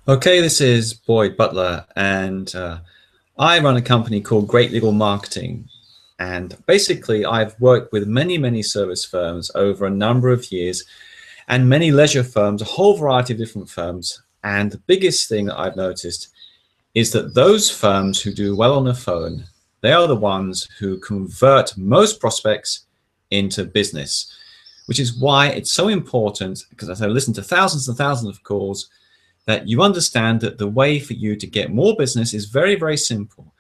Okay, this is Boyd Butler, and I run a company called Great Legal Marketing. And basically, I've worked with many service firms over a number of years and many leisure firms, a whole variety of different firms. And the biggest thing that I've noticed is that those firms who do well on the phone, they are the ones who convert most prospects into business, which is why it's so important, because as I listen to thousands and thousands of calls, that you understand that the way for you to get more business is very simple.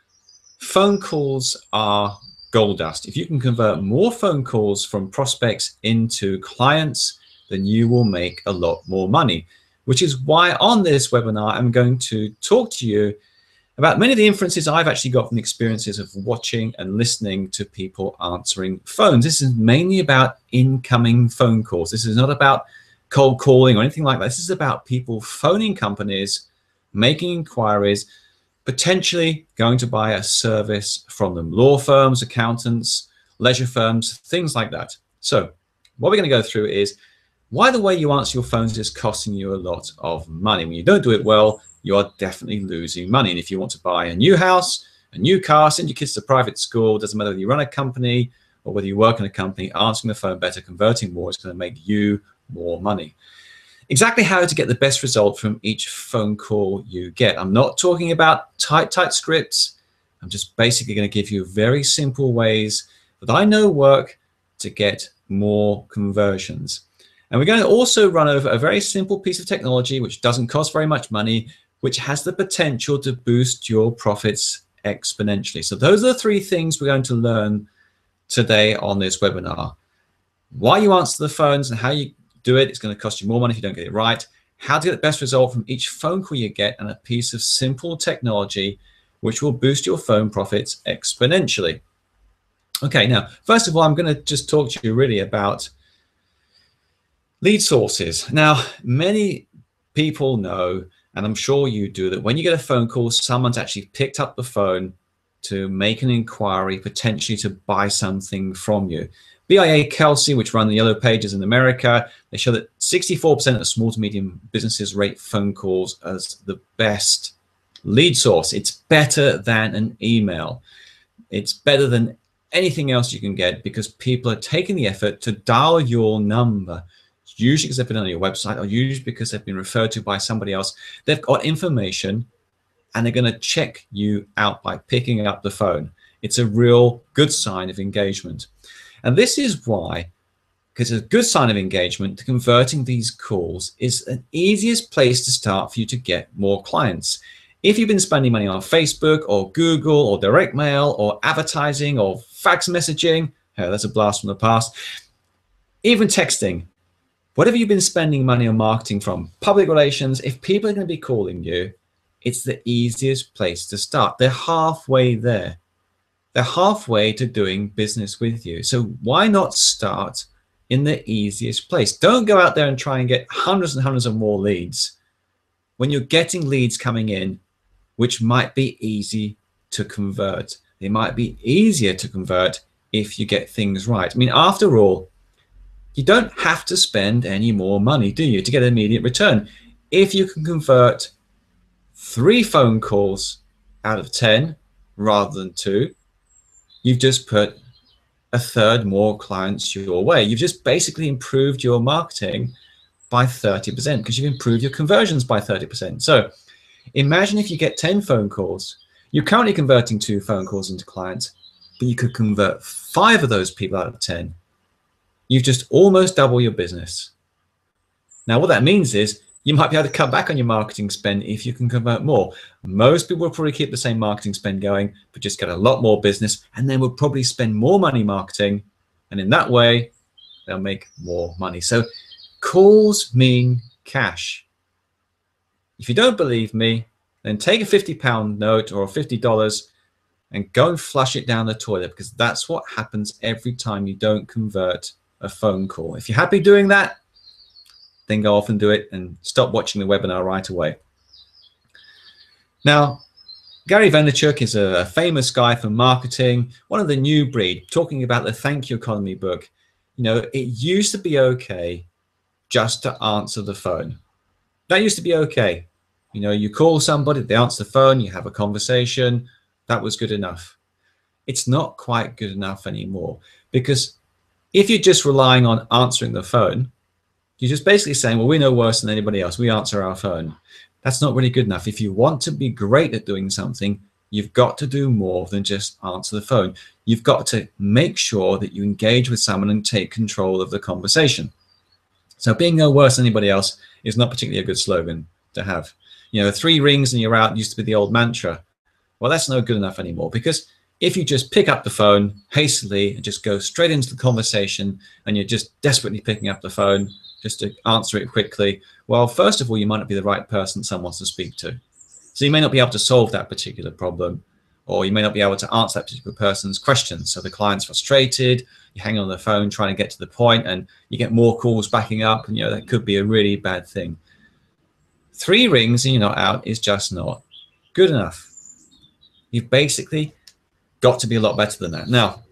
Phone calls are gold dust. If you can convert more phone calls from prospects into clients, then you will make a lot more money, which is why on this webinar, I'm going to talk to you about many of the inferences I've actually got from the experiences of watching and listening to people answering phones. This is mainly about incoming phone calls. This is not about cold calling or anything like that. This is about people phoning companies, making inquiries, potentially going to buy a service from them. Law firms, accountants, leisure firms, things like that. So what we're going to go through is why the way you answer your phones is costing you a lot of money. When you don't do it well, you are definitely losing money. And if you want to buy a new house, a new car, send your kids to private school, doesn't matter whether you run a company or whether you work in a company, answering the phone better, converting more is going to make you more money. Exactly how to get the best result from each phone call you get. I'm not talking about tight scripts. I'm just basically going to give you very simple ways that I know work to get more conversions. And we're going to also run over a very simple piece of technology which doesn't cost very much money, which has the potential to boost your profits exponentially. So those are the three things we're going to learn today on this webinar. Why you answer the phones and how you do it. It's going to cost you more money if you don't get it right. How to get the best result from each phone call you get, and a piece of simple technology which will boost your phone profits exponentially. Okay, now, first of all, I'm going to just talk to you really about lead sources. Now, many people know, and I'm sure you do, that when you get a phone call, someone's actually picked up the phone to make an inquiry, potentially to buy something from you. BIA Kelsey, which run the Yellow Pages in America, they show that 64% of small to medium businesses rate phone calls as the best lead source. It's better than an email. It's better than anything else you can get because people are taking the effort to dial your number, usually because they've been on your website or usually because they've been referred to by somebody else. They've got information and they're going to check you out by picking up the phone. It's a real good sign of engagement. And this is why, because it's a good sign of engagement, converting these calls is an easiest place to start for you to get more clients. If you've been spending money on Facebook or Google or direct mail or advertising or fax messaging, oh, that's a blast from the past, even texting, whatever you've been spending money on marketing from, public relations, if people are going to be calling you, it's the easiest place to start. They're halfway there. They're halfway to doing business with you. So why not start in the easiest place? Don't go out there and try and get hundreds and hundreds of more leads when you're getting leads coming in, which might be easy to convert. They might be easier to convert if you get things right. I mean, after all, you don't have to spend any more money, do you, to get an immediate return? If you can convert 3 phone calls out of 10 rather than 2, you've just put a third more clients your way. You've just basically improved your marketing by 30% because you've improved your conversions by 30%. So imagine if you get 10 phone calls, you're currently converting 2 phone calls into clients, but you could convert 5 of those people out of 10. You've just almost double your business. Now, what that means is you might be able to cut back on your marketing spend if you can convert more. Most people will probably keep the same marketing spend going, but just get a lot more business, and then will probably spend more money marketing. And in that way, they'll make more money. So calls mean cash. If you don't believe me, then take a £50 note or $50 and go and flush it down the toilet, because that's what happens every time you don't convert a phone call. If you're happy doing that, then go off and do it and stop watching the webinar right away. Now, Gary Vaynerchuk is a famous guy for marketing, one of the new breed, talking about the Thank You Economy book. You know, it used to be okay just to answer the phone. That used to be okay. You know, you call somebody, they answer the phone, you have a conversation. That was good enough. It's not quite good enough anymore, because if you're just relying on answering the phone, you're just basically saying, well, we're no worse than anybody else. We answer our phone. That's not really good enough. If you want to be great at doing something, you've got to do more than just answer the phone. You've got to make sure that you engage with someone and take control of the conversation. So being no worse than anybody else is not particularly a good slogan to have. You know, 3 rings and you're out used to be the old mantra. Well, that's no good enough anymore, because if you just pick up the phone hastily and just go straight into the conversation, and you're just desperately picking up the phone just to answer it quickly, well, first of all, you might not be the right person someone wants to speak to. So you may not be able to solve that particular problem, or you may not be able to answer that particular person's questions. So the client's frustrated, you hang on the phone trying to get to the point, and you get more calls backing up, and you know that could be a really bad thing. 3 rings and you're not out is just not good enough. You've basically got to be a lot better than that. Now,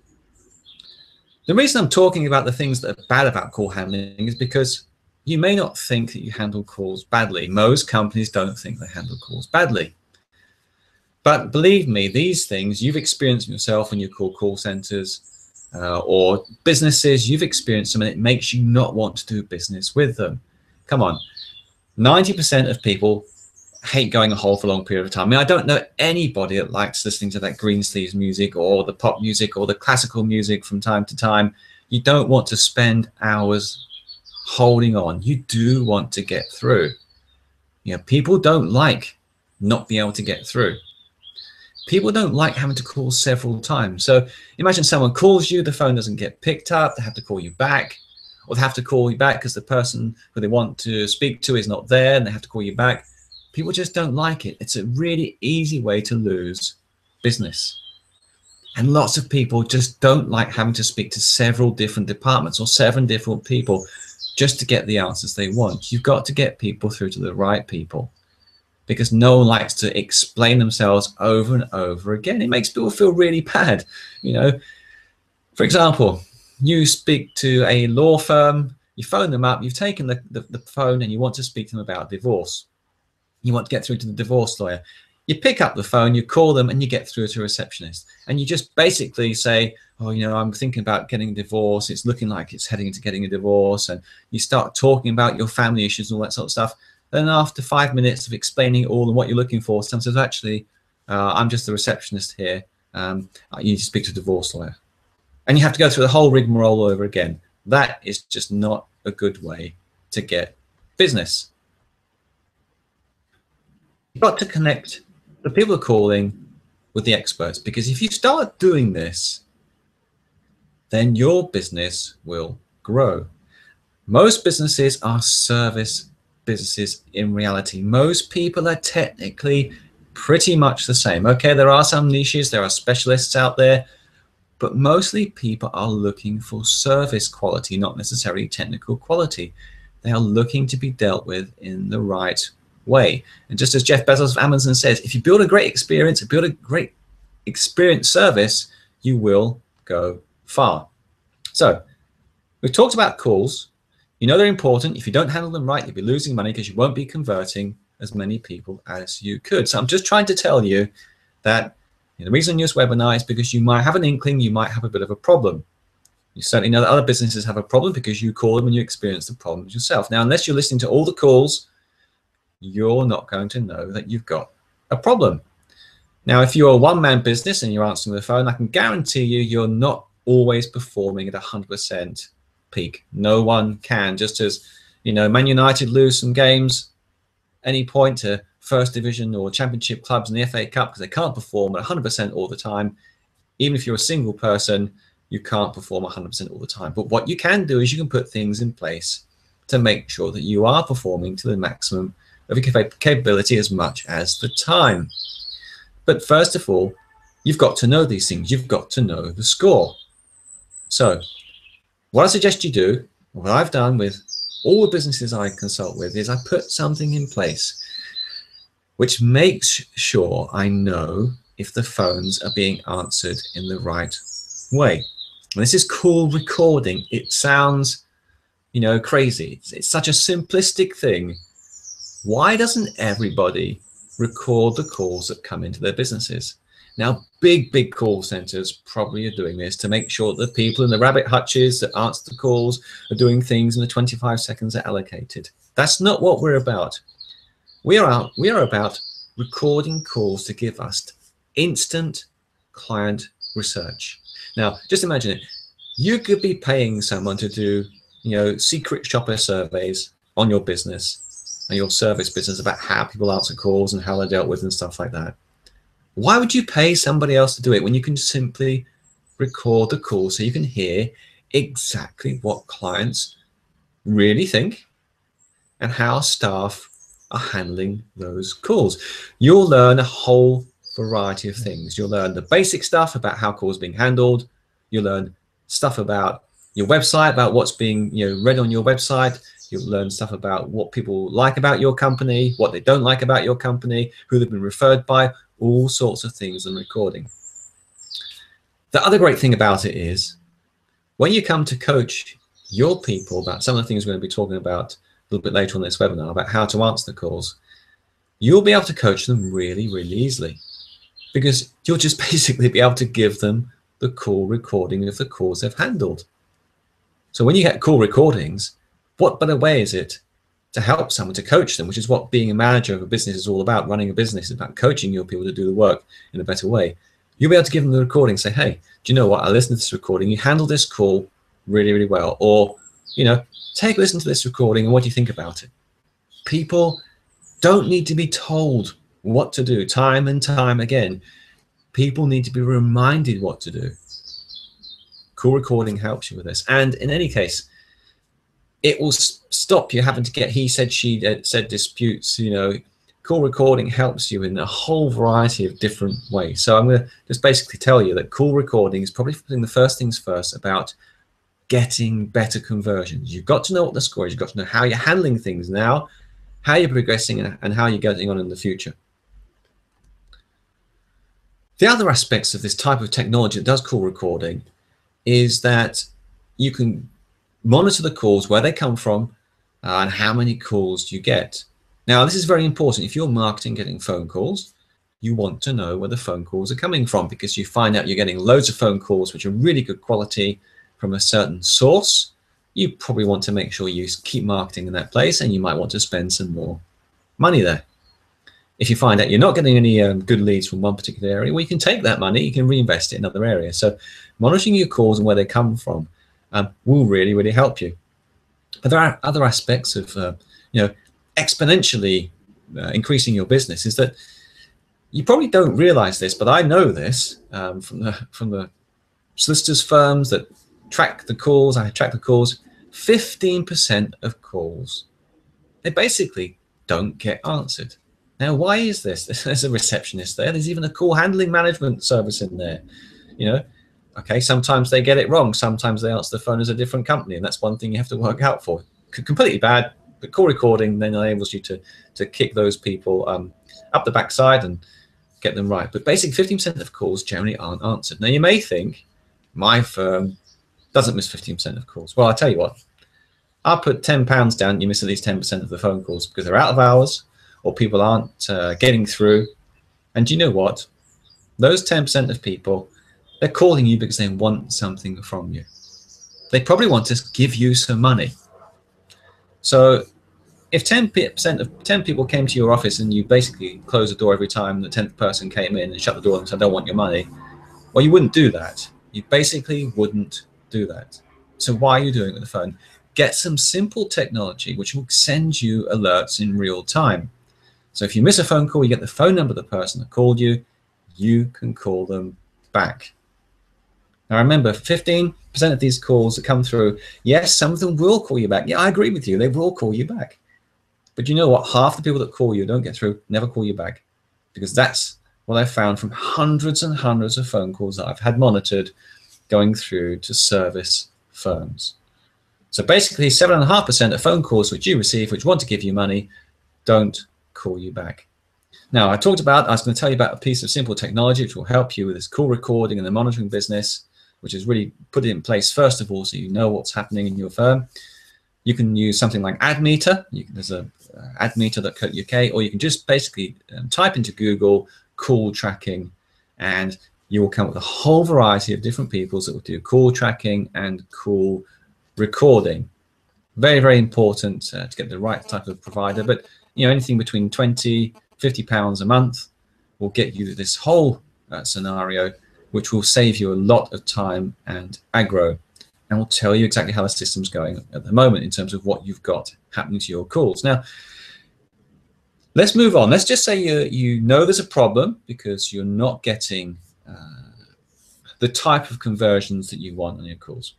the reason I'm talking about the things that are bad about call handling is because you may not think that you handle calls badly. Most companies don't think they handle calls badly. But believe me, these things you've experienced yourself when you call centers or businesses. You've experienced them, and it makes you not want to do business with them. Come on, 90% of people hate going a hold for a long period of time. I mean, I don't know anybody that likes listening to that Greensleeves music or the pop music or the classical music from time to time. You don't want to spend hours holding on. You do want to get through. You know, people don't like not being able to get through. People don't like having to call several times. So imagine someone calls you, the phone doesn't get picked up, they have to call you back, or they have to call you back because the person who they want to speak to is not there, and they have to call you back. People just don't like it. It's a really easy way to lose business. And lots of people just don't like having to speak to several different departments or 7 different people just to get the answers they want. You've got to get people through to the right people, because no one likes to explain themselves over and over again. It makes people feel really bad. You know, for example, you speak to a law firm, you phone them up, you've taken the phone and you want to speak to them about divorce. You want to get through to the divorce lawyer. You pick up the phone, you call them, and you get through to a receptionist. And you just basically say, oh, you know, I'm thinking about getting a divorce. It's looking like it's heading into getting a divorce. And you start talking about your family issues and all that sort of stuff. Then after 5 minutes of explaining all and what you're looking for, someone says, actually, I'm just the receptionist here. You need to speak to a divorce lawyer. And you have to go through the whole rigmarole all over again. That is just not a good way to get business. You've got to connect the people who are calling with the experts, because if you start doing this, then your business will grow. Most businesses are service businesses in reality. Most people are technically pretty much the same. Okay, there are some niches, there are specialists out there, but mostly people are looking for service quality, not necessarily technical quality. They are looking to be dealt with in the right way. And just as Jeff Bezos of Amazon says, if you build a great experience, build a great experience service, you will go far. So we've talked about calls. You know they're important. If you don't handle them right, you'll be losing money because you won't be converting as many people as you could. So I'm just trying to tell you that the reason you use webinar is because you might have an inkling, you might have a bit of a problem. You certainly know that other businesses have a problem because you call them and you experience the problems yourself. Now, unless you're listening to all the calls, you're not going to know that you've got a problem. Now, if you're a one-man business and you're answering the phone, I can guarantee you you're not always performing at 100% peak. No one can. Just as, you know, Man United lose some games any point to first division or championship clubs in the FA Cup because they can't perform at 100% all the time. Even if you're a single person, you can't perform 100% all the time. But what you can do is you can put things in place to make sure that you are performing to the maximum of your capability as much as the time. But first of all, you've got to know these things. You've got to know the score. So what I suggest you do, what I've done with all the businesses I consult with, is I put something in place which makes sure I know if the phones are being answered in the right way. And this is call recording. It sounds, you know, crazy. It's such a simplistic thing, Why doesn't everybody record the calls that come into their businesses? Now, big call centers probably are doing this to make sure that the people in the rabbit hutches that answer the calls are doing things in the 25 seconds they're allocated. That's not what we're about. We are about recording calls to give us instant client research. Now, just imagine it. You could be paying someone to do, secret shopper surveys on your business and your service business about how people answer calls and how they're dealt with and stuff like that. Why would you pay somebody else to do it when you can simply record the call so you can hear exactly what clients really think and how staff are handling those calls? You'll learn a whole variety of things. You'll learn the basic stuff about how calls are being handled. You'll learn stuff about your website, about what's being read on your website. You'll learn stuff about what people like about your company, what they don't like about your company, who they've been referred by, all sorts of things on recording. The other great thing about it is when you come to coach your people about some of the things we're going to be talking about a little bit later on this webinar about how to answer the calls, you'll be able to coach them really easily, because you'll just basically be able to give them the call recording of the calls they've handled. So when you get call recordings, what better way is it to help someone, to coach them, which is what being a manager of a business is all about. Running a business is about coaching your people to do the work in a better way. You'll be able to give them the recording, say, hey, do you know what? I listened to this recording. You handled this call really well. Or, take a listen to this recording and what do you think about it? People don't need to be told what to do time and time again. People need to be reminded what to do. Call recording helps you with this. And in any case, it will stop you having to get he said, she said disputes. Call recording helps you in a whole variety of different ways. So I'm going to just basically tell you that call recording is probably putting the first things first about getting better conversions. You've got to know what the score is. You've got to know how you're handling things now, how you're progressing, and how you're getting on in the future. The other aspects of this type of technology that does call recording is that you can monitor the calls, where they come from, and how many calls you get. Now, this is very important. If you're marketing, getting phone calls, you want to know where the phone calls are coming from, because you find out you're getting loads of phone calls which are really good quality from a certain source. You probably want to make sure you keep marketing in that place, and you might want to spend some more money there. If you find out you're not getting any good leads from one particular area, well, you can take that money, you can reinvest it in other areas. So monitoring your calls and where they come from will really help you. But there are other aspects of exponentially increasing your business. Is that you probably don't realize this, but I know this from the solicitors firms that track the calls. I track the calls. 15% of calls, they basically don't get answered. Now, why is this? There's a receptionist there. There's even a call handling management service in there. Okay, sometimes they get it wrong. Sometimes they answer the phone as a different company, and that's one thing you have to work out for. Completely bad, but call recording then enables you to kick those people up the backside and get them right. But basically, 15% of calls generally aren't answered. Now, you may think, my firm doesn't miss 15% of calls. Well, I'll tell you what. I'll put £10 down, you miss at least 10% of the phone calls because they're out of hours or people aren't getting through. And do you know what? Those 10% of people, they're calling you because they want something from you. They probably want to give you some money. So if 10% of 10 people came to your office and you basically closed the door every time the 10th person came in and shut the door and said, I don't want your money, well, you wouldn't do that. You basically wouldn't do that. So why are you doing it with the phone? Get some simple technology which will send you alerts in real time. So if you miss a phone call, you get the phone number of the person that called you, you can call them back. Now remember, 15% of these calls that come through, yes, some of them will call you back. Yeah, I agree with you, they will call you back. But you know what? Half the people that call you don't get through, never call you back. Because that's what I found from hundreds and hundreds of phone calls that I've had monitored going through to service firms. So basically 7.5% of phone calls which you receive, which want to give you money, don't call you back. Now, I was going to tell you about a piece of simple technology which will help you with this call recording and the monitoring business, which is really put it in place first of all so you know what's happening in your firm. You can use something like AdMeter. There's a admeter.co.uk, or you can just basically type into Google call tracking, and you will come up with a whole variety of different people that will do call tracking and call recording. Very, very important to get the right type of provider. But anything between £20–50 a month will get you this whole scenario, which will save you a lot of time and aggro, and will tell you exactly how the system's going at the moment in terms of what you've got happening to your calls. Now, let's move on. Let's just say you know there's a problem because you're not getting the type of conversions that you want on your calls.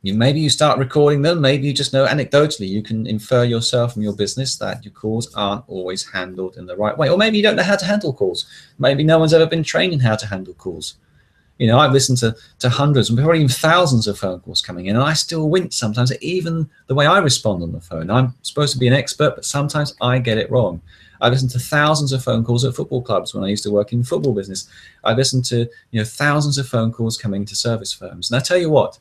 Maybe you start recording them. Maybe you just know anecdotally, you can infer yourself from your business that your calls aren't always handled in the right way. Or maybe you don't know how to handle calls. Maybe no one's ever been trained in how to handle calls. I've listened to hundreds and probably even thousands of phone calls coming in, and I still wince sometimes at even the way I respond on the phone. I'm supposed to be an expert, but sometimes I get it wrong. I listened to thousands of phone calls at football clubs when I used to work in the football business. I listened to thousands of phone calls coming to service firms. And I tell you what,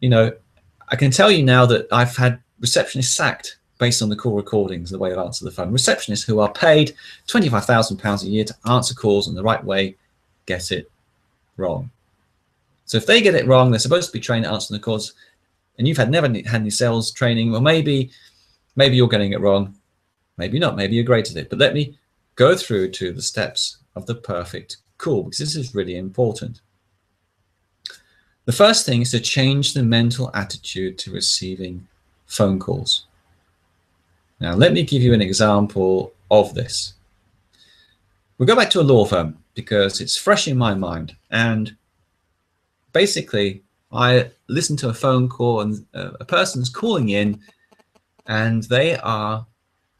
I can tell you now that I've had receptionists sacked based on the call recordings, the way they've answered the phone. Receptionists who are paid £25,000 a year to answer calls in the right way get it wrong. So if they get it wrong, they're supposed to be trained at answering the calls, and you've never had any sales training. Well, maybe you're getting it wrong. Maybe not. Maybe you're great at it. But let me go through to the steps of the perfect call, because this is really important. The first thing is to change the mental attitude to receiving phone calls. Now, let me give you an example of this. We'll go back to a law firm because it's fresh in my mind. And basically, I listened to a phone call, and a person's calling in, and they are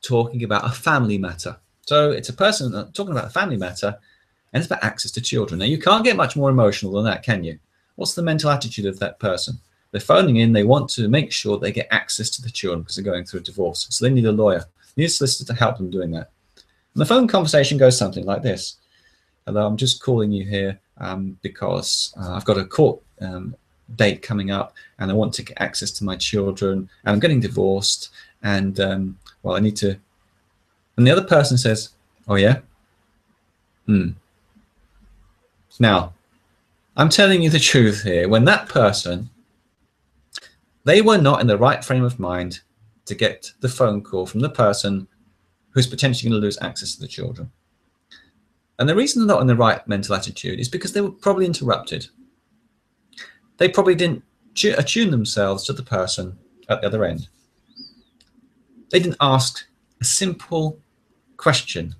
talking about a family matter. So it's a person talking about a family matter, and it's about access to children. Now, you can't get much more emotional than that, can you? What's the mental attitude of that person? They're phoning in, they want to make sure they get access to the children because they're going through a divorce. So they need a lawyer, they need a solicitor to help them doing that. And the phone conversation goes something like this. Hello, I'm just calling you here because I've got a court date coming up, and I want to get access to my children, and I'm getting divorced, and well, I need to. And the other person says, oh yeah? Now, I'm telling you the truth here. When that person, they were not in the right frame of mind to get the phone call from the person who's potentially going to lose access to the children. And the reason they're not in the right mental attitude is because they were probably interrupted. They probably didn't attune themselves to the person at the other end. They didn't ask a simple question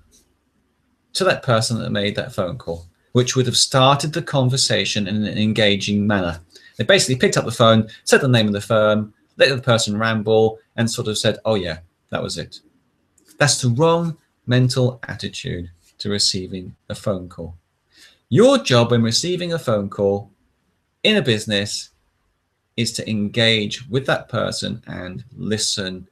to that person that made that phone call, which would have started the conversation in an engaging manner. They basically picked up the phone, said the name of the firm, let the person ramble, and sort of said, oh yeah, that was it. That's the wrong mental attitude to receiving a phone call. Your job when receiving a phone call in a business is to engage with that person and listen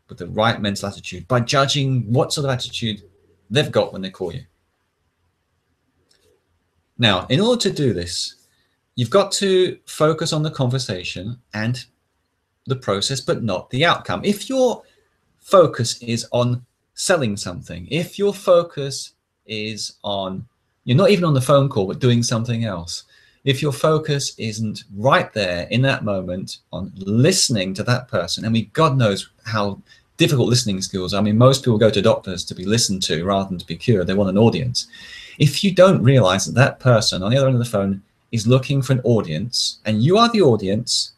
with the right mental attitude by judging what sort of attitude they've got when they call you. Now, in order to do this, you've got to focus on the conversation and the process, but not the outcome. If your focus is on selling something, if your focus is on, you're not even on the phone call, but doing something else, if your focus isn't right there in that moment on listening to that person, and God knows how difficult listening skills are. I mean, most people go to doctors to be listened to rather than to be cured. They want an audience. If you don't realize that that person on the other end of the phone is looking for an audience, and you are the audience,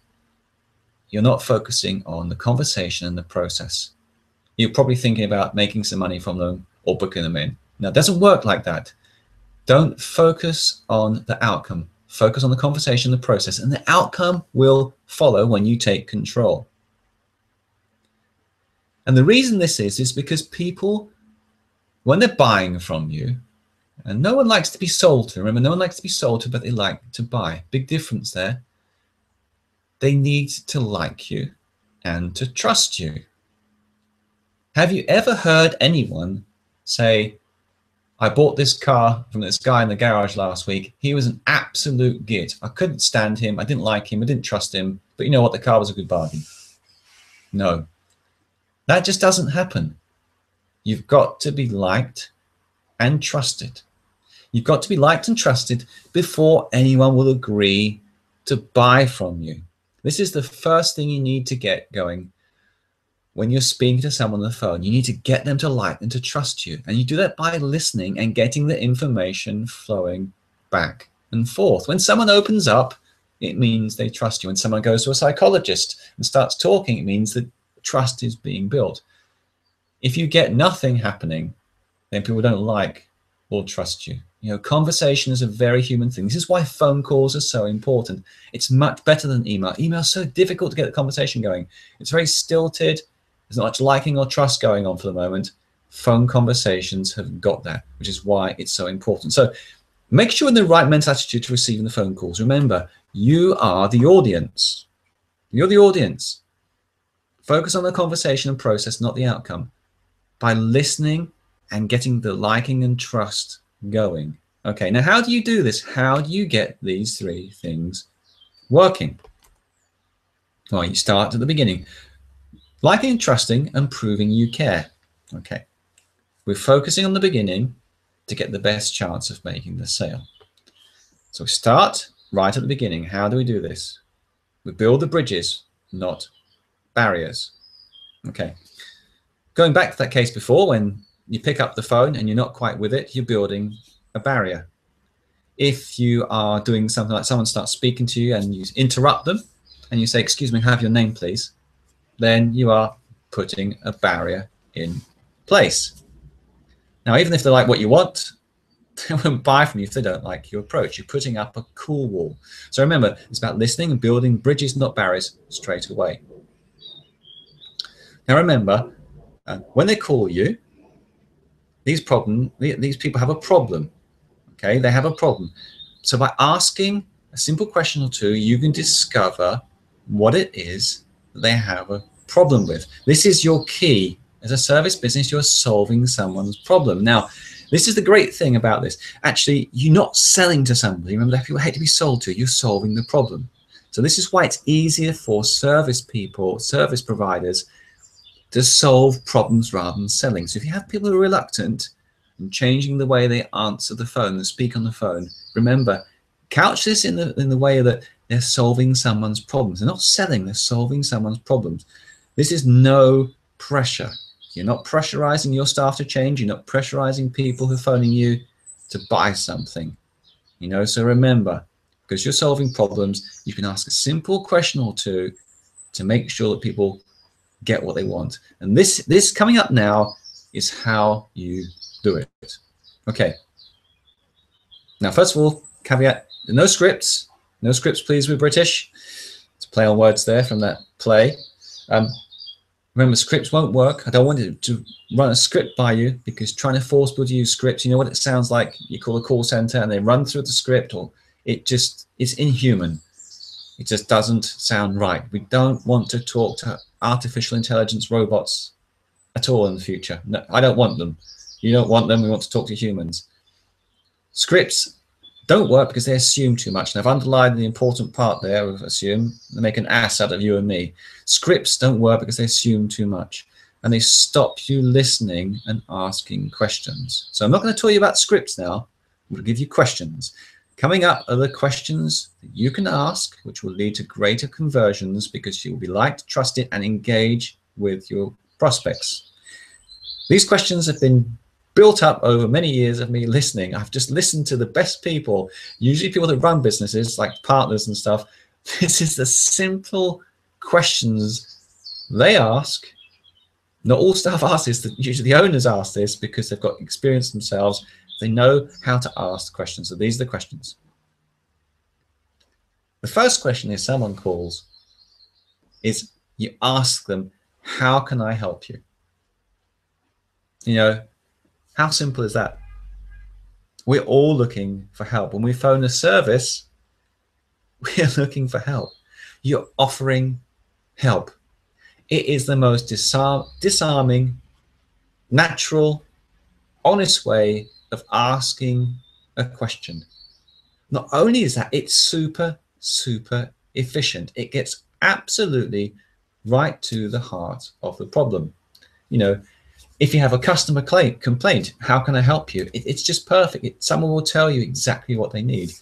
you're not focusing on the conversation and the process. You're probably thinking about making some money from them or booking them in. Now, it doesn't work like that. Don't focus on the outcome. Focus on the conversation, the process, and the outcome will follow when you take control. And the reason this is because people, when they're buying from you, and no one likes to be sold to, remember, no one likes to be sold to, but they like to buy. Big difference there. They need to like you and to trust you. Have you ever heard anyone say, I bought this car from this guy in the garage last week. He was an absolute git. I couldn't stand him. I didn't like him. I didn't trust him. But you know what? The car was a good bargain. No. That just doesn't happen. You've got to be liked and trusted. You've got to be liked and trusted before anyone will agree to buy from you. This is the first thing you need to get going when you're speaking to someone on the phone. You need to get them to like and to trust you. And you do that by listening and getting the information flowing back and forth. When someone opens up, it means they trust you. When someone goes to a psychologist and starts talking, it means that trust is being built. If you get nothing happening, then people don't like or trust you. You know, conversation is a very human thing. This is why phone calls are so important. It's much better than email. Email is so difficult to get the conversation going. It's very stilted. There's not much liking or trust going on for the moment. Phone conversations have got that, which is why it's so important. So make sure you're in the right mental attitude to receiving the phone calls. Remember, you are the audience. You're the audience. Focus on the conversation and process, not the outcome. By listening and getting the liking and trust going. Okay, now how do you do this? How do you get these three things working? Well, you start at the beginning. Liking and trusting and proving you care. Okay, we're focusing on the beginning to get the best chance of making the sale. So we start right at the beginning. How do we do this? We build the bridges, not barriers. Okay, going back to that case before, when you pick up the phone and you're not quite with it, you're building a barrier. If you are doing something like someone starts speaking to you and you interrupt them and you say, excuse me, have your name, please, then you are putting a barrier in place. Now, even if they like what you want, they won't buy from you if they don't like your approach. You're putting up a cool wall. So remember, it's about listening and building bridges, not barriers, straight away. Now remember, when they call you, these people have a problem. Okay, they have a problem. So by asking a simple question or two, you can discover what it is that they have a problem with. This is your key. As a service business, you're solving someone's problem. Now, this is the great thing about this. Actually, you're not selling to somebody. Remember, that people hate to be sold to. You're solving the problem. So this is why it's easier for service people, service providers, to solve problems rather than selling. So if you have people who are reluctant and changing the way they answer the phone and speak on the phone, remember, couch this in the way that they're solving someone's problems. They're not selling, they're solving someone's problems. This is no pressure. You're not pressurizing your staff to change. You're not pressurizing people who are phoning you to buy something. You know, so remember, because you're solving problems, you can ask a simple question or two to make sure that people get what they want. And this coming up now is how you do it. Okay. Now, first of all, caveat, no scripts. No scripts, please, we're British. It's a play on words there from that play. Remember, scripts won't work. I don't want to run a script by you, because trying to force people to use scripts, you know what it sounds like? You call a call center and they run through the script, or it's inhuman. It just doesn't sound right. We don't want to talk to artificial intelligence robots at all in the future. No, I don't want them. You don't want them. We want to talk to humans. Scripts don't work because they assume too much. And I've underlined the important part there of assume. They make an ass out of you and me. Scripts don't work because they assume too much, and they stop you listening and asking questions. So I'm not going to tell you about scripts now. I'm going to give you questions. Coming up are the questions that you can ask, which will lead to greater conversions, because you will be liked, trusted, and engage with your prospects. These questions have been built up over many years of me listening. I've just listened to the best people, usually people that run businesses like partners and stuff. This is the simple questions they ask. Not all staff ask this, usually the owners ask this because they've got experience themselves. They know how to ask questions. So these are the questions. The first question is, someone calls, is you ask them, how can I help you? You know, how simple is that? We're all looking for help. When we phone a service, we're looking for help. You're offering help. It is the most disarming, natural, honest way of asking a question. Not only is that, it's super, super efficient. It gets absolutely right to the heart of the problem. You know, if you have a customer complaint, how can I help you? It's just perfect. Someone will tell you exactly what they need.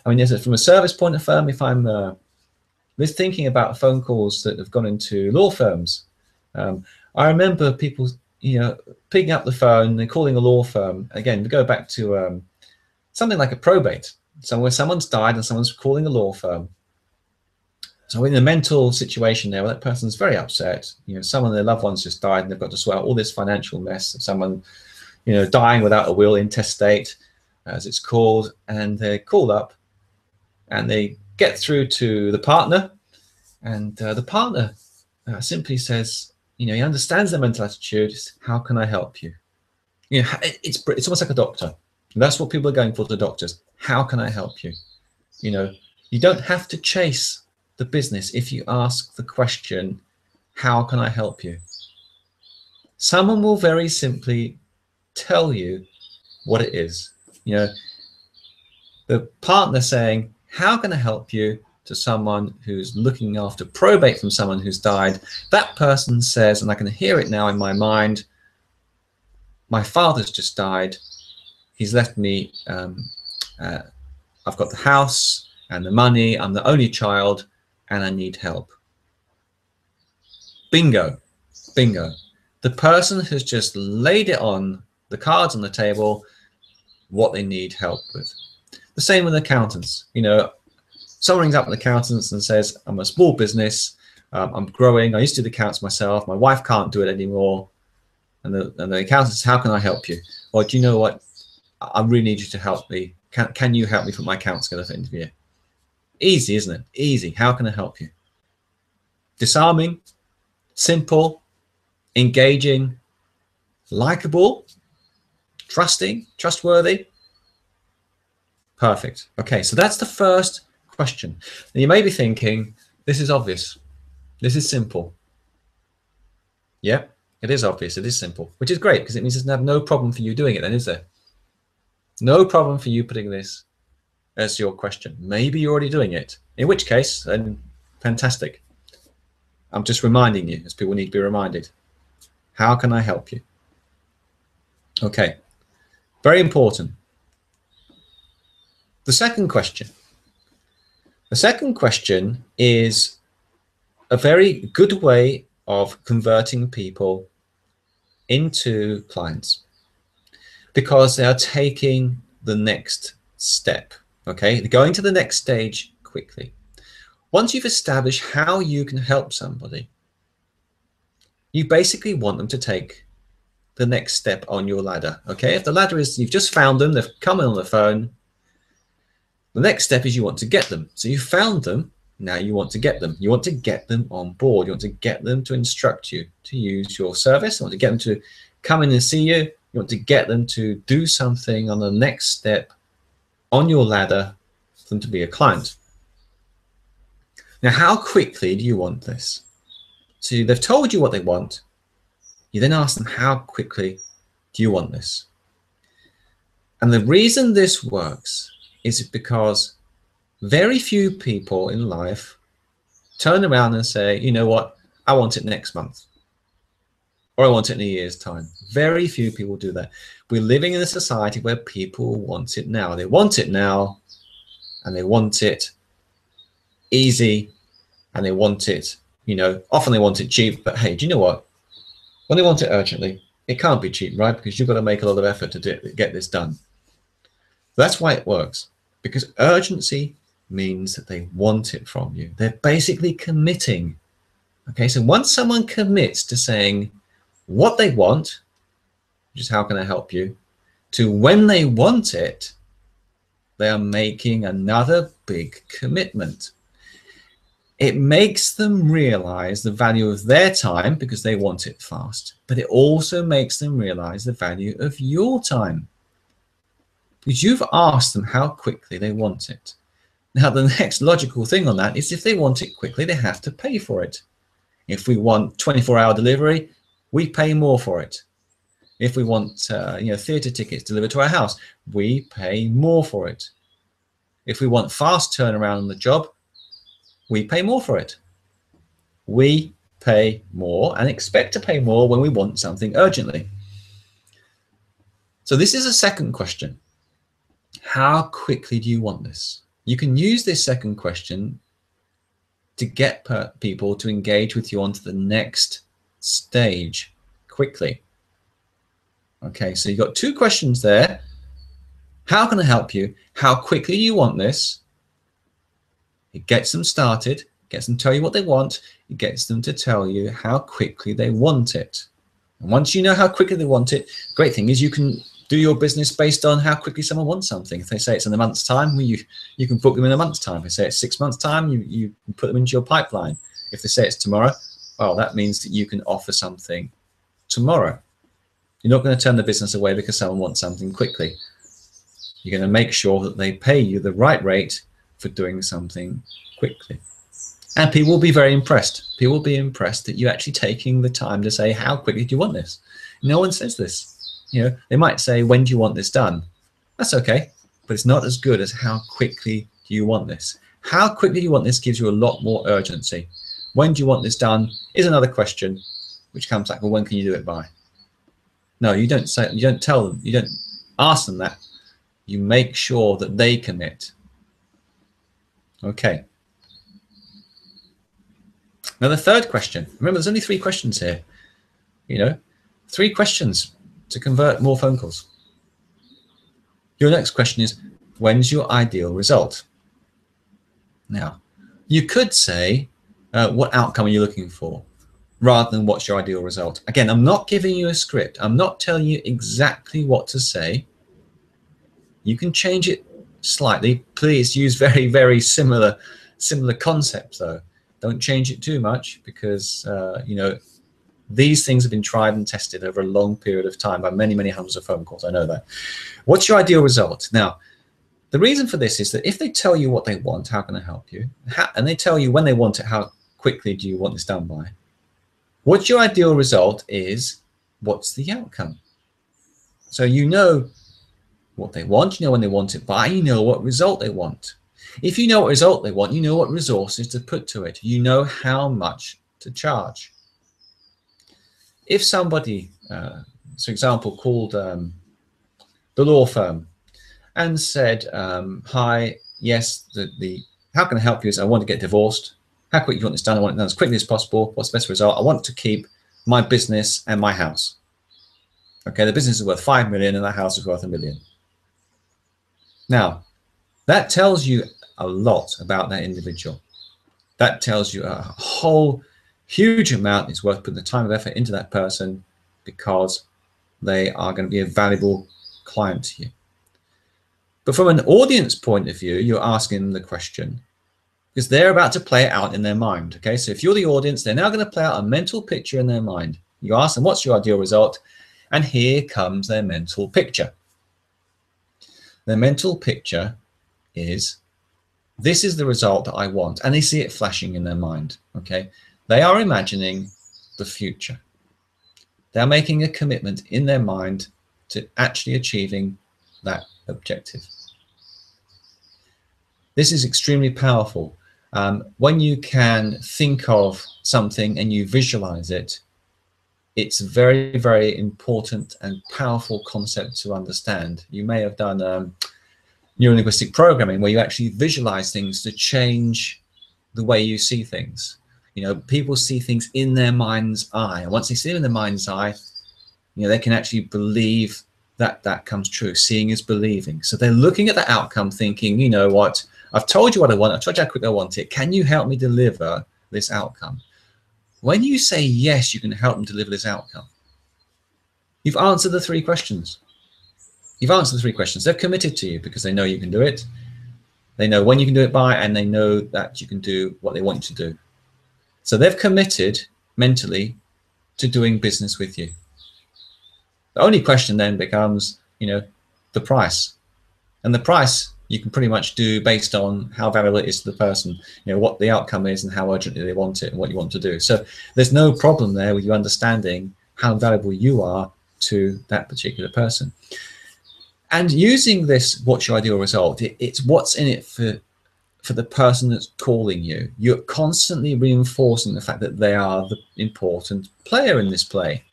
I mean, from a service point of firm, if I'm thinking about phone calls that have gone into law firms, I remember people, picking up the phone and calling a law firm. Again, to go back to something like a probate, where someone's died and someone's calling a law firm. So in a mental situation there where that person's very upset, someone, their loved one's just died and they've got to sort out all this financial mess of someone, dying without a will, intestate, as it's called, and they're called up and they get through to the partner, and the partner simply says, he understands their mental attitude. How can I help you? It's almost like a doctor. That's what people are going for, the doctors. How can I help you? You don't have to chase the business if you ask the question, how can I help you? Someone will very simply tell you what it is. The partner saying, how can I help you, to someone who's looking after probate from someone who's died, that person says, and I can hear it now in my mind, my father's just died. He's left me, I've got the house and the money. I'm the only child and I need help. Bingo, bingo. The person has just laid it on the cards on the table, what they need help with. The same with accountants. Someone rings up an accountant and says, I'm a small business, I'm growing, I used to do the accounts myself, my wife can't do it anymore. And the accountant says, how can I help you? Or do you know what? I really need you to help me. Can you help me put my accounts together for interview? Easy, isn't it? Easy. How can I help you? Disarming, simple, engaging, likable, trusting, trustworthy. Perfect. Okay, so that's the first question. Now you may be thinking, this is obvious. This is simple. Yeah, it is obvious. It is simple, which is great because it means there's no problem for you doing it then, is there? No problem for you putting this as your question. Maybe you're already doing it, in which case, then fantastic. I'm just reminding you, as people need to be reminded. How can I help you? Okay, very important. The second question. The second question is a very good way of converting people into clients because they are taking the next step. Okay, they're going to the next stage quickly. Once you've established how you can help somebody, you basically want them to take the next step on your ladder. Okay, if the ladder is you've just found them, they've come in on the phone, the next step is you want to get them. So you found them, now you want to get them. You want to get them on board. You want to get them to instruct you to use your service. You want to get them to come in and see you. You want to get them to do something on the next step on your ladder for them to be a client. Now, how quickly do you want this? So they've told you what they want. You then ask them, how quickly do you want this? And the reason this works is because very few people in life turn around and say, you know what, I want it next month, or I want it in a year's time. Very few people do that. We're living in a society where people want it now. They want it now, and they want it easy, and they want it, often they want it cheap, but hey, do you know what? When they want it urgently, it can't be cheap, right? Because you've got to make a lot of effort to get this done. That's why it works, because urgency means that they want it from you. They're basically committing. Okay, so once someone commits to saying what they want, which is how can I help you, to when they want it, they are making another big commitment. It makes them realize the value of their time because they want it fast, but it also makes them realize the value of your time because you've asked them how quickly they want it. Now, the next logical thing on that is if they want it quickly, they have to pay for it. If we want 24-hour delivery, we pay more for it. If we want theatre tickets delivered to our house, we pay more for it. If we want fast turnaround on the job, we pay more for it. We pay more and expect to pay more when we want something urgently. So this is a second question. How quickly do you want this? You can use this second question to get people to engage with you onto the next stage quickly. Okay, so you've got two questions there. How can I help you? How quickly do you want this? It gets them started, gets them to tell you what they want. It gets them to tell you how quickly they want it. And once you know how quickly they want it, the great thing is you can do your business based on how quickly someone wants something. If they say it's in a month's time, well, you can book them in a month's time. If they say it's 6 months' time, you put them into your pipeline. If they say it's tomorrow, well, that means that you can offer something tomorrow. You're not going to turn the business away because someone wants something quickly. You're going to make sure that they pay you the right rate for doing something quickly. And people will be very impressed. People will be impressed that you're actually taking the time to say, how quickly do you want this? No one says this. You know, they might say, when do you want this done? That's okay, but it's not as good as how quickly do you want this? How quickly do you want this gives you a lot more urgency. When do you want this done is another question, which comes back, well, when can you do it by? No, you don't say, you don't tell them, you don't ask them that. You make sure that they commit. Okay. Now the third question, remember there's only 3 questions here, you know, 3 questions to convert more phone calls. Your next question is, when's your ideal result? Now, you could say, what outcome are you looking for? Rather than what's your ideal result. Again, I'm not giving you a script. I'm not telling you exactly what to say. You can change it slightly. Please use very, very similar concepts though. Don't change it too much because, you know, these things have been tried and tested over a long period of time by many, many hundreds of phone calls. I know that. What's your ideal result? Now, the reason for this is that if they tell you what they want, how can I help you? And they tell you when they want it, how quickly do you want this done by? What's your ideal result is what's the outcome? So you know what they want, you know when they want it by, you know what result they want. If you know what result they want, you know what resources to put to it. You know how much to charge. If somebody, for example, called the law firm and said, hi, yes, how can I help you is I want to get divorced. How quickly do you want this done? I want it done as quickly as possible. What's the best result? I want to keep my business and my house. Okay, the business is worth 5 million and that house is worth 1 million. Now, that tells you a lot about that individual. That tells you a whole huge amount is worth putting the time and effort into that person because they are going to be a valuable client to you. But from an audience point of view, you're asking them the question because they're about to play it out in their mind. Okay, so if you're the audience, they're now going to play out a mental picture in their mind. You ask them, what's your ideal result? And here comes their mental picture. Their mental picture is, this is the result that I want. And they see it flashing in their mind. Okay, they are imagining the future. They're making a commitment in their mind to actually achieving that objective. This is extremely powerful. When you can think of something and you visualize it, it's a very, very important and powerful concept to understand. You may have done neurolinguistic programming where you actually visualize things to change the way you see things. You know, people see things in their mind's eye. And once they see them in their mind's eye, you know, they can actually believe that that comes true. Seeing is believing. So they're looking at the outcome thinking, you know what, I've told you what I want. I've told you how quick I want it. Can you help me deliver this outcome? When you say yes, you can help them deliver this outcome. You've answered the 3 questions. You've answered the 3 questions. They've committed to you because they know you can do it. They know when you can do it by, and they know that you can do what they want you to do. So they've committed mentally to doing business with you. The only question then becomes, you know, the price. And the price you can pretty much do based on how valuable it is to the person, you know, what the outcome is and how urgently they want it and what you want to do. So there's no problem there with you understanding how valuable you are to that particular person. And using this, what's your ideal result? It's what's in it for the person that's calling you. You're constantly reinforcing the fact that they are the important player in this play.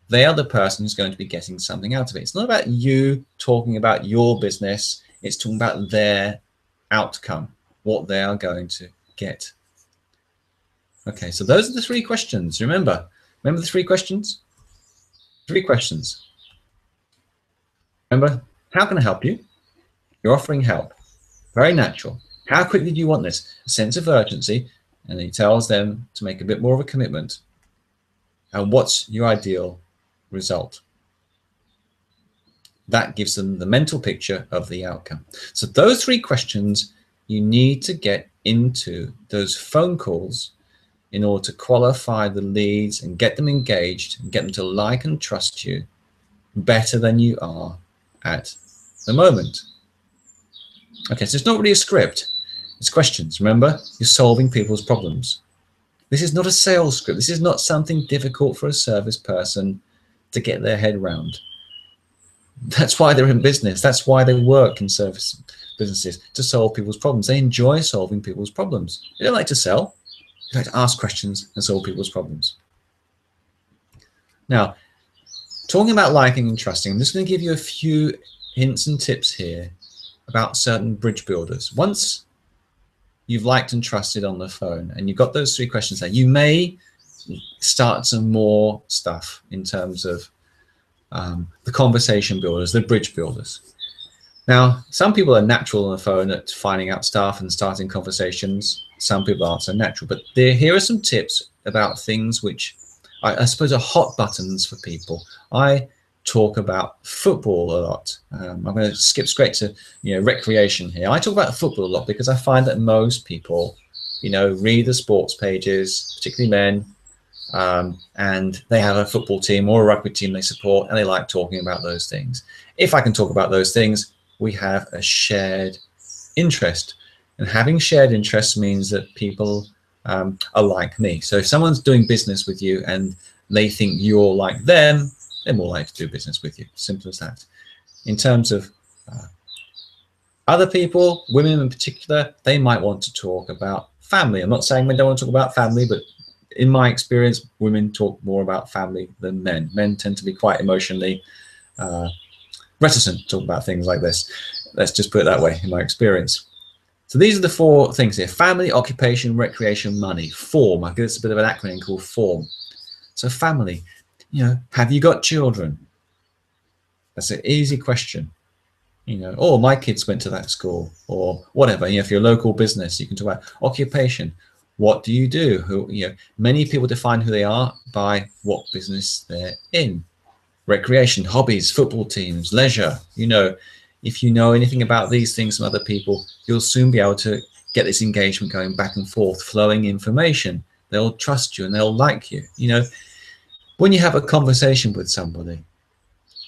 They are the person who's going to be getting something out of it. It's not about you talking about your business. It's talking about their outcome, what they are going to get. Okay, so those are the 3 questions. Remember the 3 questions? 3 questions. Remember, how can I help you? You're offering help. Very natural. How quickly do you want this? A sense of urgency, and he tells them to make a bit more of a commitment. And what's your ideal result? That gives them the mental picture of the outcome. So those 3 questions, you need to get into those phone calls in order to qualify the leads and get them engaged and get them to like and trust you better than you are at the moment. Okay, so it's not really a script. It's questions. Remember, you're solving people's problems. This is not a sales script. This is not something difficult for a service person to get their head around. That's why they're in business. That's why they work in service businesses, to solve people's problems. They enjoy solving people's problems. They don't like to sell. They like to ask questions and solve people's problems. Now, talking about liking and trusting, I'm just going to give you a few hints and tips here about certain bridge builders. Once you've liked and trusted on the phone and you've got those 3 questions there, you may start some more stuff in terms of the conversation builders, the bridge builders. Now, some people are natural on the phone at finding out stuff and starting conversations. Some people aren't so natural, but here are some tips about things which I suppose are hot buttons for people. I talk about football a lot. I'm going to skip straight to recreation here. I talk about football a lot because I find that most people, read the sports pages, particularly men, and they have a football team or a rugby team they support, and they like talking about those things. If I can talk about those things, we have a shared interest, and having shared interests means that people are like me. So if someone's doing business with you and they think you're like them, they're more likely to do business with you. Simple as that. In terms of other people, women in particular, they might want to talk about family. I'm not saying men don't want to talk about family, but in my experience, women talk more about family than men. Men tend to be quite emotionally reticent to talk about things like this. Let's just put it that way, in my experience. So these are the 4 things here: family, occupation, recreation, money. Form. I'll give this a bit of an acronym called FORM. So family, have you got children? That's an easy question. Oh, my kids went to that school, or whatever. If you're a local business, you can talk about occupation. What do you do? Many people define who they are by what business they're in. Recreation, hobbies, football teams, leisure. If you know anything about these things from other people, you'll soon be able to get this engagement going back and forth, flowing information. They'll trust you and they'll like you. When you have a conversation with somebody,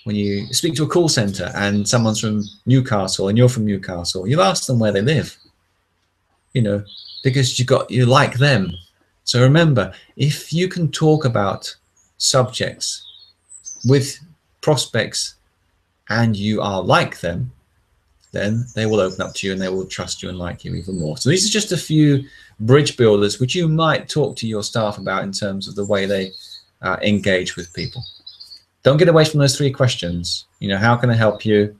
when you speak to a call center and someone's from Newcastle and you're from Newcastle, you ask them where they live, because you like them. So remember, if you can talk about subjects with prospects and you are like them, then they will open up to you and they will trust you and like you even more. So these are just a few bridge builders which you might talk to your staff about in terms of the way they engage with people. Don't get away from those 3 questions. How can I help you?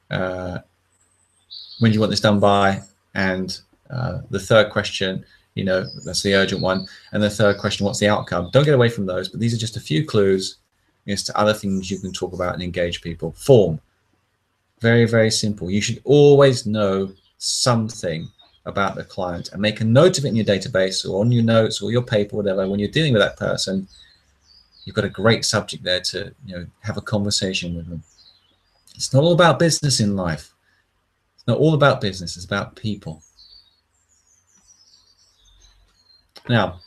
When do you want this done by? And the 3rd question, that's the urgent one. And the 3rd question, what's the outcome? Don't get away from those, but these are just a few clues as to other things you can talk about and engage people. Form. Very, very simple. You should always know something about the client and make a note of it in your database or on your notes or your paper, whatever. When you're dealing with that person, you've got a great subject there to have a conversation with them. It's not all about business in life. It's not all about business. It's about people. Now,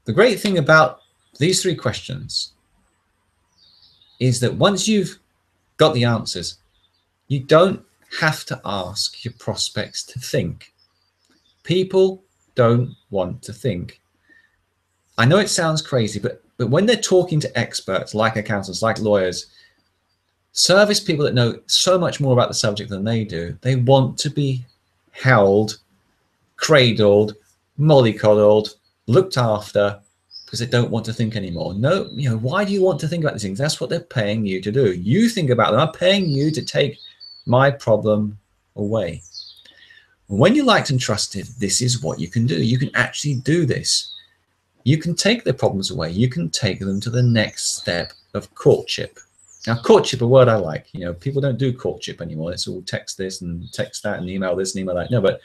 the great thing about these 3 questions is that once you've got the answers, you don't have to ask your prospects to think. People don't want to think. I know it sounds crazy, but when they're talking to experts like accountants, like lawyers, service people that know so much more about the subject than they do, they want to be held, cradled, mollycoddled, looked after, because they don't want to think anymore. No, why do you want to think about these things? That's what they're paying you to do. You think about them. I'm paying you to take my problem away. When you're liked and trusted, this is what you can do. You can actually do this. You can take their problems away. You can take them to the next step of courtship. Now, courtship, a word I like. People don't do courtship anymore. It's all text this and text that and email this and email that. No, but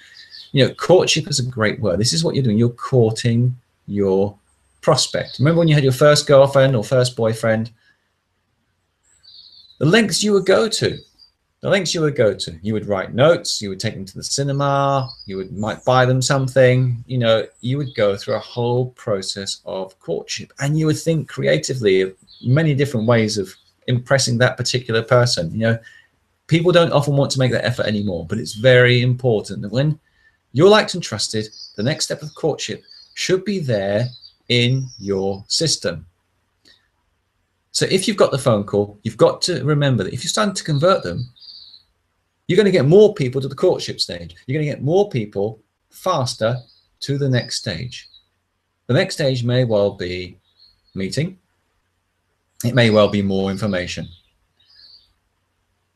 courtship is a great word. This is what you're doing. You're courting your prospect. Remember when you had your first girlfriend or first boyfriend? The lengths you would go to. You would write notes. You would take them to the cinema. Might buy them something. You would go through a whole process of courtship, and you would think creatively of many different ways of impressing that particular person. People don't often want to make that effort anymore, but it's very important that when you're liked and trusted, the next step of courtship should be there in your system. So if you've got the phone call, you've got to remember that if you're starting to convert them, you're going to get more people to the courtship stage. You're going to get more people faster to the next stage. The next stage may well be meeting. It may well be more information.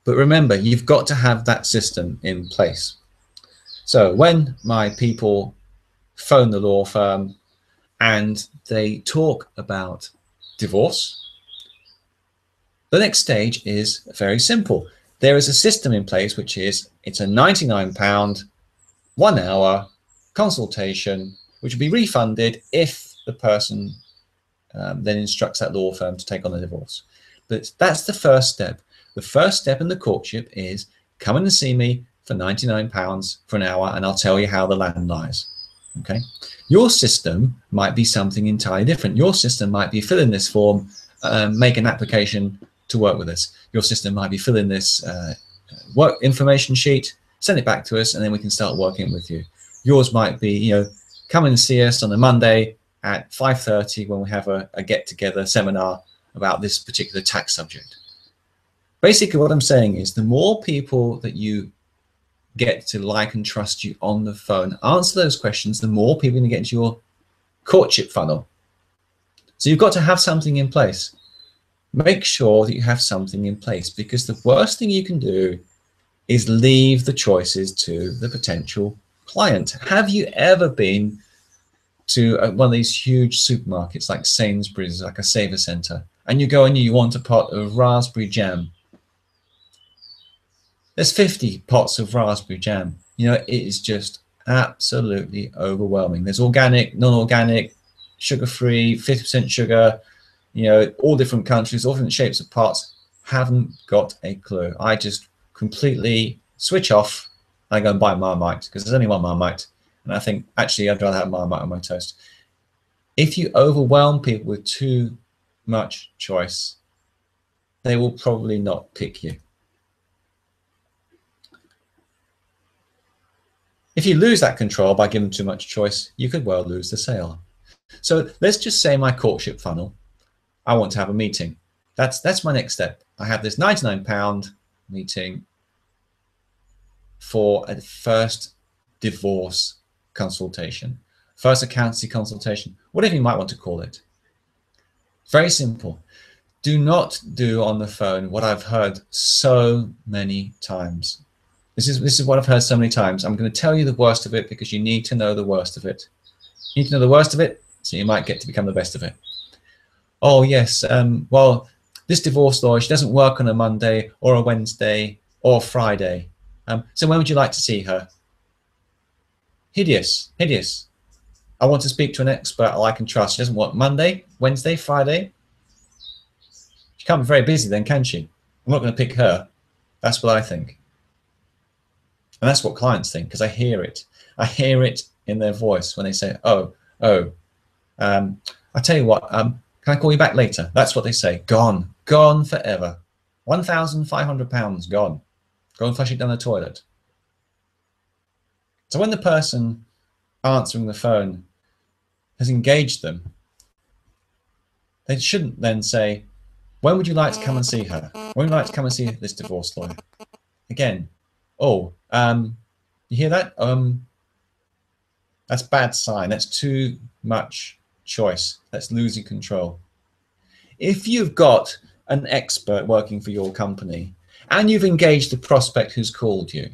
But remember, you've got to have that system in place. So when my people phone the law firm and they talk about divorce, the next stage is very simple. There is a system in place, which is it's a £99 1 hour consultation, which will be refunded if the person then instructs that law firm to take on the divorce. But that's the first step. The first step in the courtship is come in and see me for £99 for an hour, and I'll tell you how the land lies. Okay. Your system might be something entirely different. Your system might be fill in this form, make an application to work with us. Your system might be fill in this work information sheet, send it back to us, and then we can start working with you. Yours might be, come and see us on a Monday at 5:30 when we have a get-together seminar about this particular tax subject. Basically, what I'm saying is the more people that you get to like and trust you on the phone, answer those questions, the more people are going to get into your courtship funnel. So you've got to have something in place. Make sure that you have something in place, because the worst thing you can do is leave the choices to the potential client. Have you ever been to one of these huge supermarkets like Sainsbury's, like a Saver Centre, and you go and you want a pot of raspberry jam? There's 50 pots of raspberry jam. It is just absolutely overwhelming. There's organic, non-organic, sugar-free, 50% sugar, all different countries, all different shapes of pots. Haven't got a clue. I just completely switch off. I go and buy Marmite, because there's only one Marmite. And I think, actually, I'd rather have Marmite on my toast. If you overwhelm people with too much choice, they will probably not pick you. If you lose that control by giving too much choice, you could well lose the sale. So let's just say my courtship funnel, I want to have a meeting. That's my next step. I have this £99 meeting for a first divorce consultation, first accountancy consultation, whatever you might want to call it. Very simple. Do not do on the phone what I've heard so many times. This is what I've heard so many times. I'm going to tell you the worst of it, because you need to know the worst of it. You need to know the worst of it, so you might get to become the best of it. Oh, yes. Well, this divorce lawyer, she doesn't work on a Monday or a Wednesday or a Friday. So when would you like to see her? Hideous. Hideous. I want to speak to an expert I like and trust. She doesn't work Monday, Wednesday, Friday. She can't be very busy then, can she? I'm not going to pick her. That's what I think. And that's what clients think, because I hear it. I hear it in their voice when they say, I tell you what, can I call you back later? That's what they say. Gone. Gone forever. £1,500 gone. Go and flush it down the toilet. So when the person answering the phone has engaged them, they shouldn't then say, when would you like to come and see her? When would you like to come and see this divorce lawyer? Again, You hear that? That's bad sign. That's too much choice. That's losing control. If you've got an expert working for your company and you've engaged the prospect who's called you,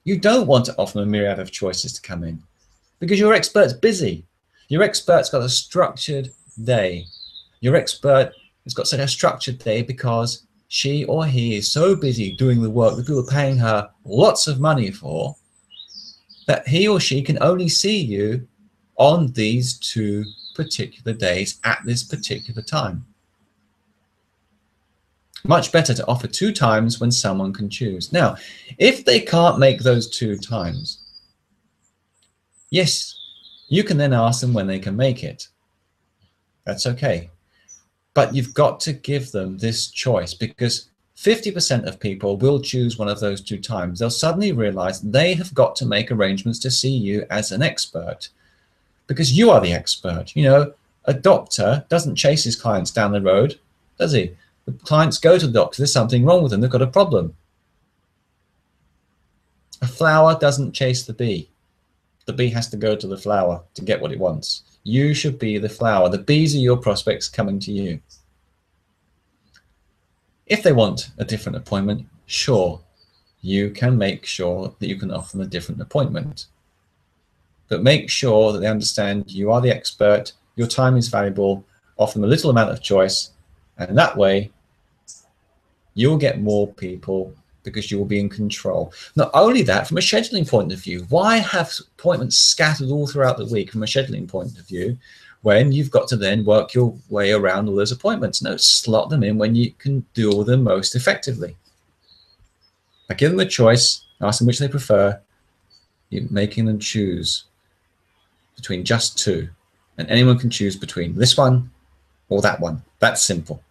you don't want to offer them a myriad of choices to come in because your expert's busy. Your expert's got a structured day. Your expert has got such a structured day because she or he is so busy doing the work that people are paying her lots of money for that he or she can only see you on these 2 particular days at this particular time. Much better to offer 2 times when someone can choose. Now, if they can't make those 2 times, yes, you can then ask them when they can make it. That's okay. But you've got to give them this choice because 50% of people will choose one of those 2 times. They'll suddenly realize they have got to make arrangements to see you as an expert because you are the expert. You know, a doctor doesn't chase his clients down the road, does he? The clients go to the doctor, there's something wrong with them, they've got a problem. A flower doesn't chase the bee. The bee has to go to the flower to get what it wants. You should be the flower. The bees are your prospects coming to you. If they want a different appointment, sure, you can make sure that you can offer them a different appointment. But make sure that they understand you are the expert, your time is valuable, offer them a little amount of choice, and that way you'll get more people because you will be in control. Not only that, from a scheduling point of view, why have appointments scattered all throughout the week from a scheduling point of view when you've got to then work your way around all those appointments? No, slot them in when you can deal with them most effectively. I give them a choice, ask them which they prefer, you're making them choose between just 2. And anyone can choose between this one or that one. That's simple.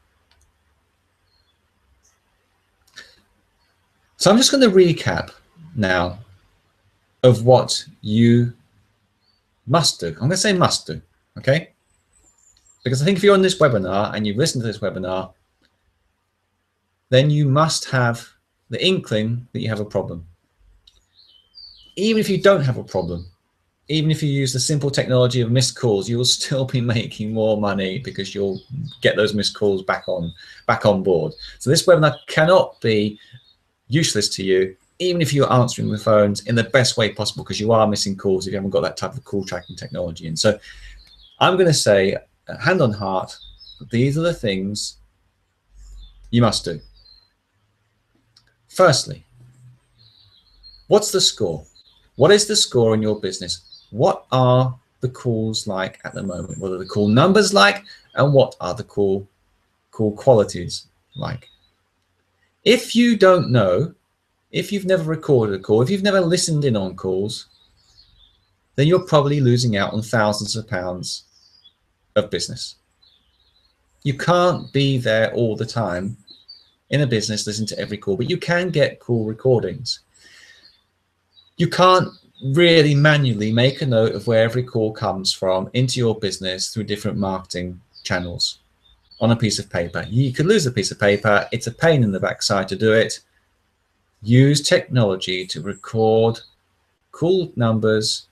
So I'm just going to recap now of what you must do. I'm going to say must do, okay? Because I think if you're on this webinar and you've listened to this webinar, then you must have the inkling that you have a problem. Even if you don't have a problem, even if you use the simple technology of missed calls, you will still be making more money because you'll get those missed calls back on board. So this webinar cannot be useless to you, even if you're answering the phones in the best way possible, because you are missing calls if you haven't got that type of call tracking technology. And so I'm going to say, hand on heart, these are the things you must do. Firstly, what's the score? What is the score in your business? What are the calls like at the moment? What are the call numbers like? And what are the call qualities like? If you don't know, if you've never recorded a call, if you've never listened in on calls, then you're probably losing out on thousands of pounds of business. You can't be there all the time in a business, listen to every call, but you can get call recordings. You can't really manually make a note of where every call comes from into your business through different marketing channels on a piece of paper. You could lose a piece of paper. It's a pain in the backside to do it. Use technology to record call numbers,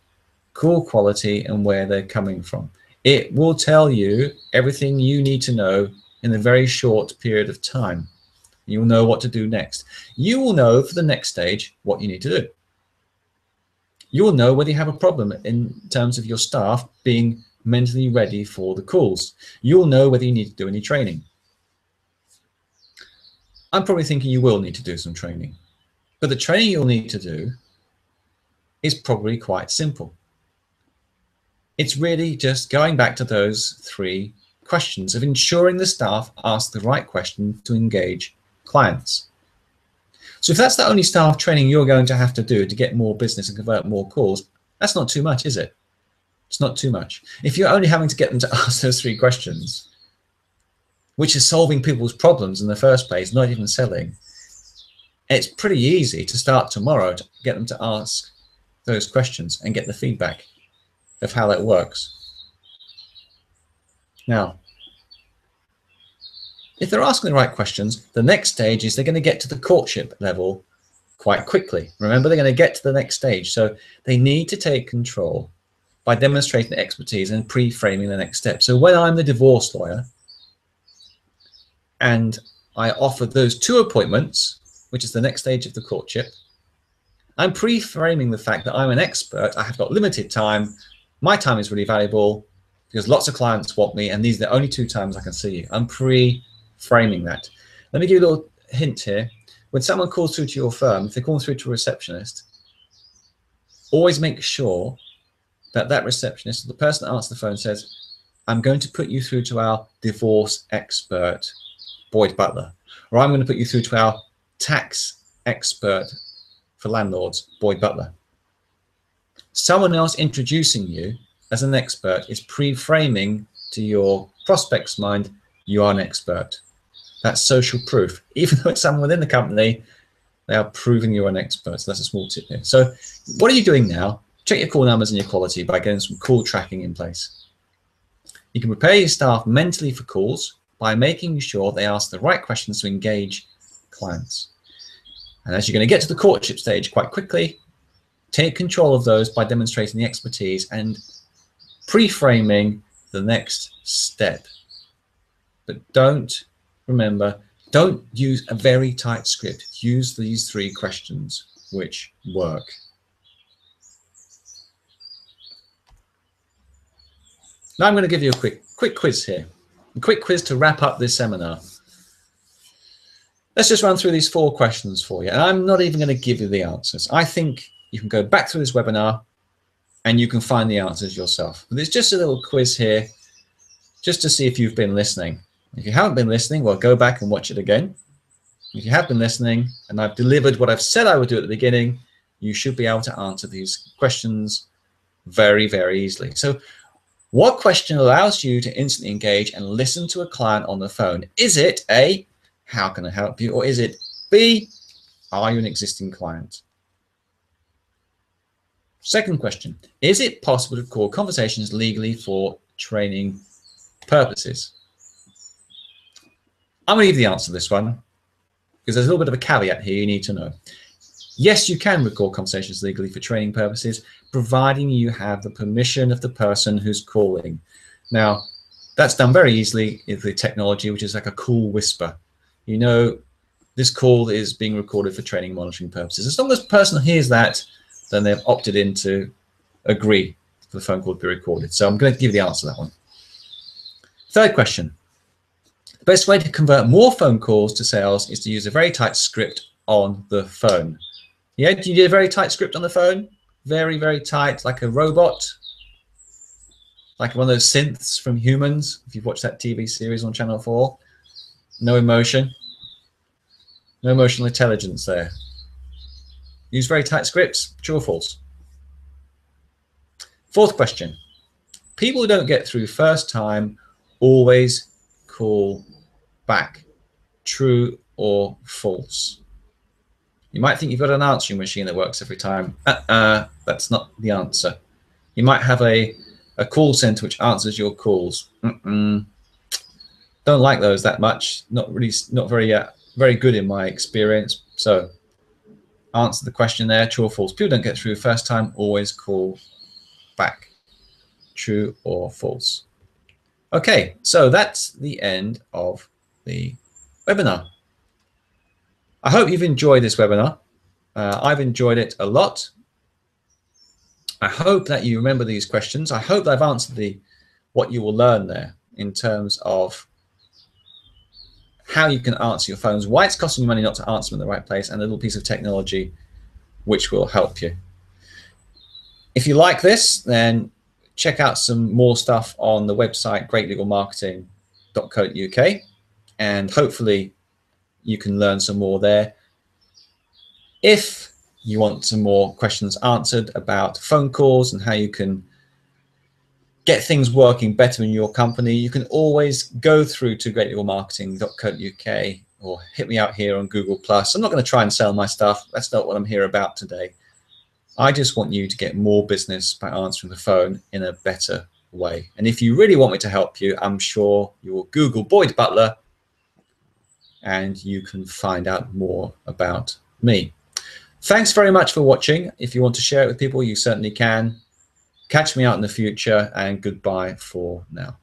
call quality, and where they're coming from. It will tell you everything you need to know in a very short period of time. You'll know what to do next. You will know for the next stage what you need to do. You will know whether you have a problem in terms of your staff being mentally ready for the calls. You'll know whether you need to do any training. I'm probably thinking you will need to do some training, but the training you'll need to do is probably quite simple. It's really just going back to those 3 questions of ensuring the staff ask the right question to engage clients. So if that's the only staff training you're going to have to do to get more business and convert more calls, that's not too much, is it? It's not too much. If you're only having to get them to ask those 3 questions, which is solving people's problems in the first place, not even selling, it's pretty easy to start tomorrow to get them to ask those questions and get the feedback of how that works. Now, if they're asking the right questions, the next stage is they're going to get to the courtship level quite quickly. Remember, they're going to get to the next stage. So they need to take control by demonstrating expertise and pre-framing the next step. So when I'm the divorce lawyer and I offer those 2 appointments, which is the next stage of the courtship, I'm pre-framing the fact that I'm an expert. I have got limited time. My time is really valuable because lots of clients want me, and these are the only 2 times I can see you. I'm pre-framing that. Let me give you a little hint here. When someone calls through to your firm, if they call through to a receptionist, always make sure that that receptionist, or the person that answers the phone, says, I'm going to put you through to our divorce expert, Boyd Butler, or I'm going to put you through to our tax expert for landlords, Boyd Butler. Someone else introducing you as an expert is pre-framing to your prospect's mind, you are an expert. That's social proof. Even though it's someone within the company, they are proving you're an expert. So that's a small tip here. So what are you doing now? Check your call numbers and your quality by getting some call tracking in place. You can prepare your staff mentally for calls by making sure they ask the right questions to engage clients. And as you're going to get to the courtship stage quite quickly, take control of those by demonstrating the expertise and pre-framing the next step. But don't use a very tight script. Use these 3 questions which work. Now I'm going to give you a quick quiz here. A quick quiz to wrap up this seminar. Let's just run through these 4 questions for you. And I'm not even going to give you the answers. I think you can go back through this webinar and you can find the answers yourself. But it's just a little quiz here just to see if you've been listening. If you haven't been listening, well, go back and watch it again. If you have been listening and I've delivered what I've said I would do at the beginning, you should be able to answer these questions very, very easily. So what question allows you to instantly engage and listen to a client on the phone? Is it A, how can I help you? Or is it B, are you an existing client? Second question, is it possible to record conversations legally for training purposes? I'm going to give the answer to this one because there's a little bit of a caveat here you need to know. Yes, you can record conversations legally for training purposes, providing you have the permission of the person who's calling. Now, that's done very easily with the technology, which is like a cool whisper. You know, this call is being recorded for training and monitoring purposes. As long as the person hears that, then they've opted in to agree for the phone call to be recorded. So I'm going to give you the answer to that one. Third question. The best way to convert more phone calls to sales is to use a very tight script on the phone. Yeah, do you need a very tight script on the phone? Very, very tight, like a robot, like one of those synths from Humans, if you've watched that TV series on Channel 4. No emotion, no emotional intelligence there. Use very tight scripts, true or false? Fourth question. People who don't get through first time always call back. True or false? You might think you've got an answering machine that works every time. That's not the answer. You might have a call center which answers your calls. Don't like those that much. Not very good in my experience. So answer the question there, true or false. People don't get through first time, always call back. True or false? Okay, so that's the end of the webinar. I hope you've enjoyed this webinar. I've enjoyed it a lot. I hope that you remember these questions. I hope that I've answered what you will learn there in terms of how you can answer your phones, why it's costing you money not to answer them in the right place, and a little piece of technology which will help you. If you like this, then check out some more stuff on the website greatlegalmarketing.co.uk, and hopefully you can learn some more there. If you want some more questions answered about phone calls and how you can get things working better in your company, you can always go through to greatlegalmarketing.co.uk or hit me out here on Google+. I'm not going to try and sell my stuff. That's not what I'm here about today. I just want you to get more business by answering the phone in a better way. And if you really want me to help you, I'm sure you will Google Boyd Butler and you can find out more about me. Thanks very much for watching. If you want to share it with people, you certainly can. Catch me out in the future, and goodbye for now.